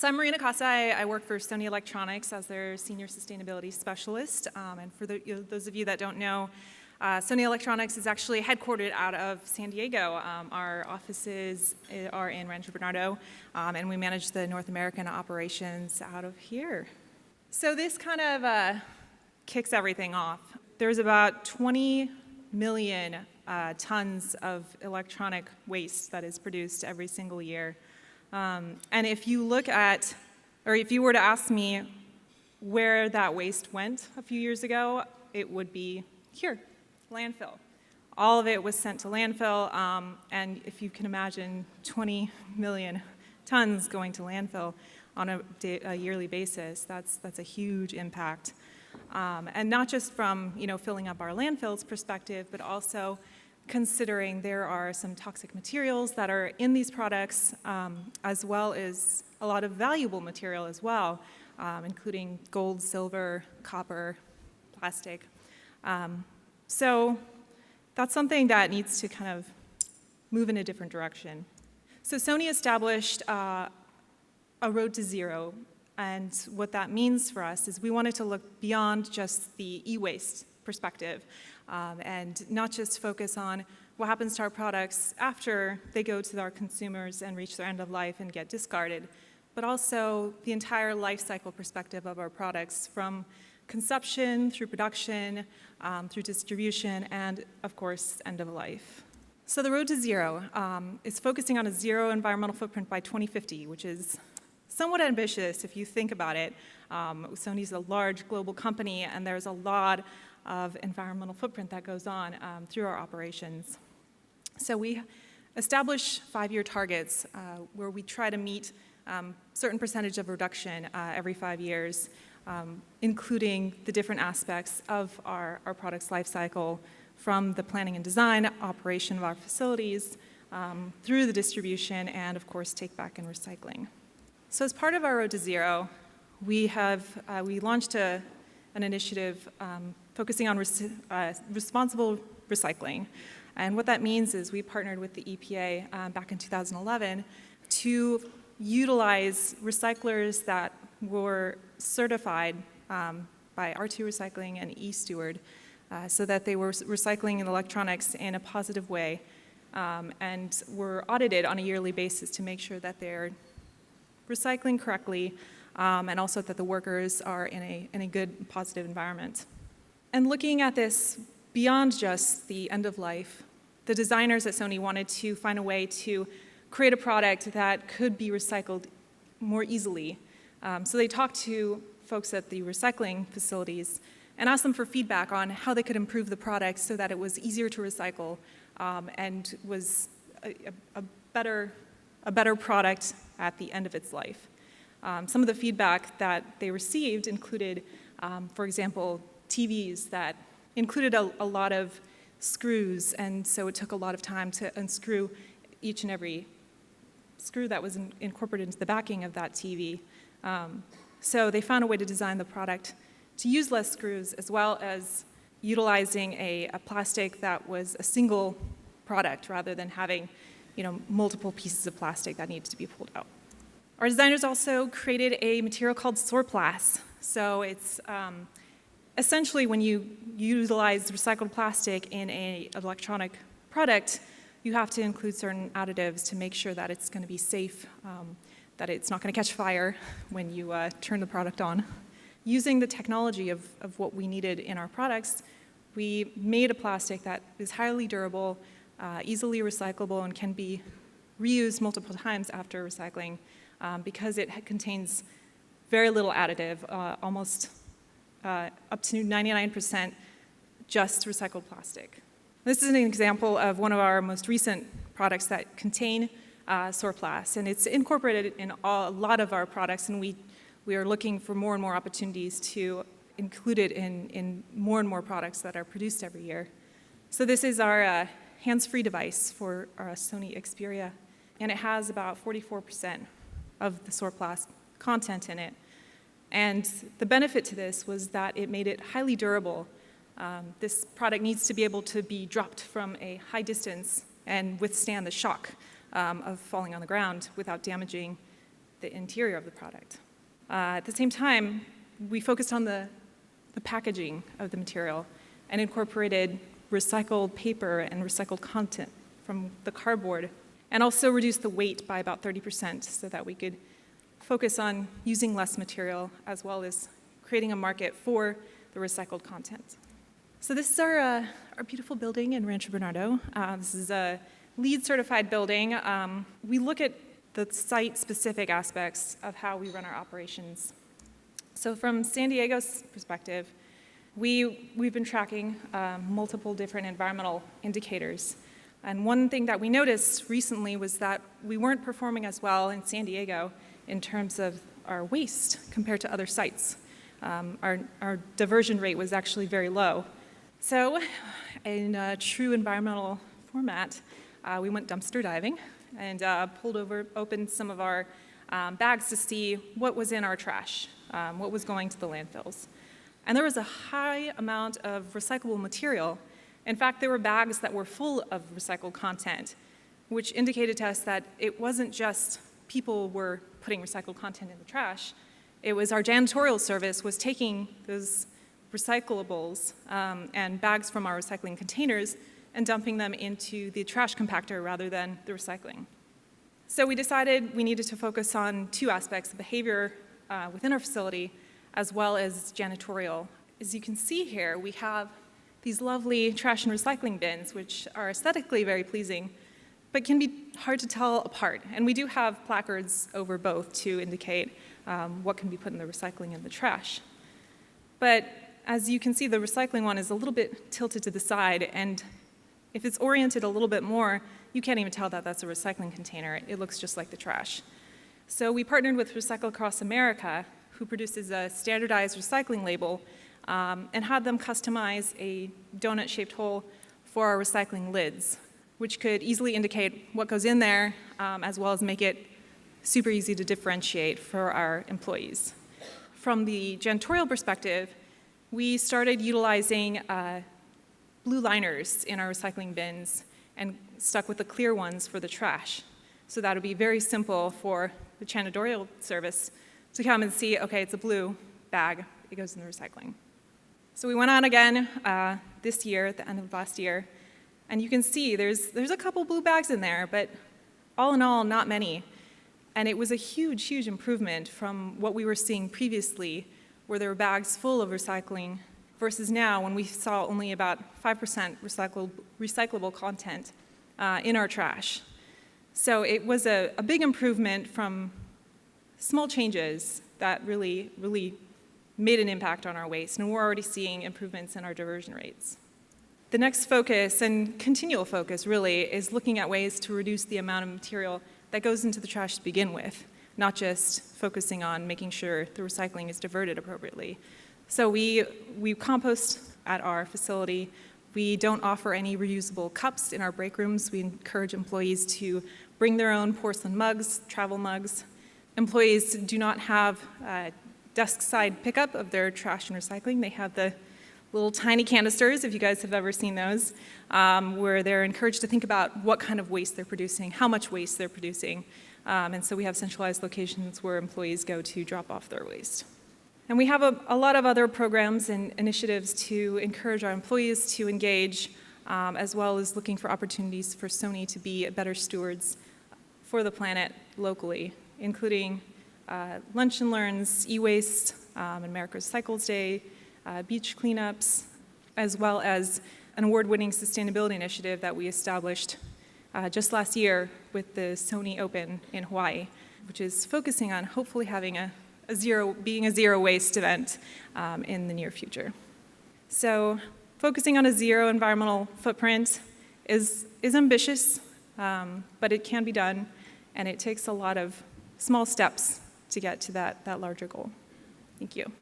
So I'm Marina Kasa. I work for Sony Electronics as their senior sustainability specialist. And for those of you that don't know, Sony Electronics is actually headquartered out of San Diego. Our offices are in Rancho Bernardo, and we manage the North American operations out of here. So this kind of kicks everything off. There's about 20 million tons of electronic waste that is produced every single year. And if you look at, or if you were to ask me where that waste went a few years ago, it would be here, landfill. All of it was sent to landfill, and if you can imagine 20 million tons going to landfill on a yearly basis, that's a huge impact. And not just from filling up our landfills perspective, but also considering there are some toxic materials that are in these products, as well as a lot of valuable material as well, including gold, silver, copper, plastic. So that's something that needs to kind of move in a different direction. So Sony established a road to zero, and what that means for us is we wanted to look beyond just the e-waste perspective, and not just focus on what happens to our products after they go to our consumers and reach their end of life and get discarded, but also the entire life cycle perspective of our products, from conception through production, through distribution, and of course, end of life. So the road to zero is focusing on a zero environmental footprint by 2050, which is somewhat ambitious if you think about it. Sony's a large global company, and there's a lot of environmental footprint that goes on through our operations. So we establish 5-year targets where we try to meet certain percentage of reduction every 5 years, including the different aspects of our product's life cycle, from the planning and design, operation of our facilities, through the distribution, and of course, take back and recycling. So as part of our Road to Zero, we launched an initiative focusing on responsible recycling. And what that means is we partnered with the EPA back in 2011 to utilize recyclers that were certified by R2 Recycling and eSteward, so that they were recycling electronics in a positive way, and were audited on a yearly basis to make sure that they're recycling correctly, and also that the workers are in a good, positive environment. And looking at this beyond just the end of life, the designers at Sony wanted to find a way to create a product that could be recycled more easily. So they talked to folks at the recycling facilities and asked them for feedback on how they could improve the product so that it was easier to recycle, and was a better product at the end of its life. Some of the feedback that they received included, for example, TVs that included a lot of screws, and so it took a lot of time to unscrew each and every screw that was incorporated into the backing of that TV. So they found a way to design the product to use less screws, as well as utilizing a plastic that was a single product rather than having multiple pieces of plastic that needed to be pulled out. Our designers also created a material called Sorplast. So it's essentially when you utilize recycled plastic in an electronic product, you have to include certain additives to make sure that it's going to be safe, that it's not going to catch fire when you turn the product on. Using the technology of what we needed in our products, we made a plastic that is highly durable, easily recyclable, and can be reused multiple times after recycling, because it contains very little additive, almost up to 99% just recycled plastic. This is an example of one of our most recent products that contain Sorplast, and it's incorporated in a lot of our products, and we are looking for more and more opportunities to include it in more and more products that are produced every year. So this is our hands-free device for our Sony Xperia, and it has about 44% of the Sorplast content in it. And the benefit to this was that it made it highly durable. This product needs to be able to be dropped from a high distance and withstand the shock of falling on the ground without damaging the interior of the product. At the same time, we focused on the packaging of the material and incorporated recycled paper and recycled content from the cardboard, and also reduced the weight by about 30% so that we could focus on using less material as well as creating a market for the recycled content. So this is our beautiful building in Rancho Bernardo. This is a LEED certified building. We look at the site-specific aspects of how we run our operations. So from San Diego's perspective, we've been tracking multiple different environmental indicators. And one thing that we noticed recently was that we weren't performing as well in San Diego in terms of our waste compared to other sites. Our diversion rate was actually very low. So in a true environmental format, we went dumpster diving and opened some of our bags to see what was in our trash, what was going to the landfills. And there was a high amount of recyclable material. In fact, there were bags that were full of recycled content, which indicated to us that it wasn't just people were putting recycled content in the trash. It was our janitorial service was taking those recyclables and bags from our recycling containers and dumping them into the trash compactor rather than the recycling. So we decided we needed to focus on two aspects, the behavior within our facility as well as janitorial. As you can see here, we have these lovely trash and recycling bins, which are aesthetically very pleasing, but can be hard to tell apart. And we do have placards over both to indicate what can be put in the recycling and the trash. But as you can see, the recycling one is a little bit tilted to the side, and if it's oriented a little bit more, you can't even tell that that's a recycling container. It looks just like the trash. So we partnered with Recycle Across America, who produces a standardized recycling label, and had them customize a donut-shaped hole for our recycling lids, which could easily indicate what goes in there, as well as make it super easy to differentiate for our employees. From the janitorial perspective, we started utilizing blue liners in our recycling bins and stuck with the clear ones for the trash. So that would be very simple for the janitorial service to come and see, okay, it's a blue bag, it goes in the recycling. So we went on again this year, at the end of last year, and you can see there's a couple blue bags in there, but all in all, not many. And it was a huge, huge improvement from what we were seeing previously, where there were bags full of recycling, versus now when we saw only about 5% recyclable content in our trash. So it was a big improvement from small changes that really, really made an impact on our waste, and we're already seeing improvements in our diversion rates. The next focus, and continual focus really, is looking at ways to reduce the amount of material that goes into the trash to begin with, not just focusing on making sure the recycling is diverted appropriately. So we compost at our facility. We don't offer any reusable cups in our break rooms. We encourage employees to bring their own porcelain mugs, travel mugs. Employees do not have desk side pickup of their trash and recycling. They have the little tiny canisters, if you guys have ever seen those, where they're encouraged to think about what kind of waste they're producing, how much waste they're producing. And so we have centralized locations where employees go to drop off their waste. And we have a lot of other programs and initiatives to encourage our employees to engage, as well as looking for opportunities for Sony to be better stewards for the planet locally, including lunch and learns, e-waste, America's Recycles Day, beach cleanups, as well as an award-winning sustainability initiative that we established just last year with the Sony Open in Hawaii, which is focusing on hopefully having being a zero waste event in the near future. So focusing on a zero environmental footprint is ambitious, but it can be done, and it takes a lot of small steps to get to that larger goal. Thank you.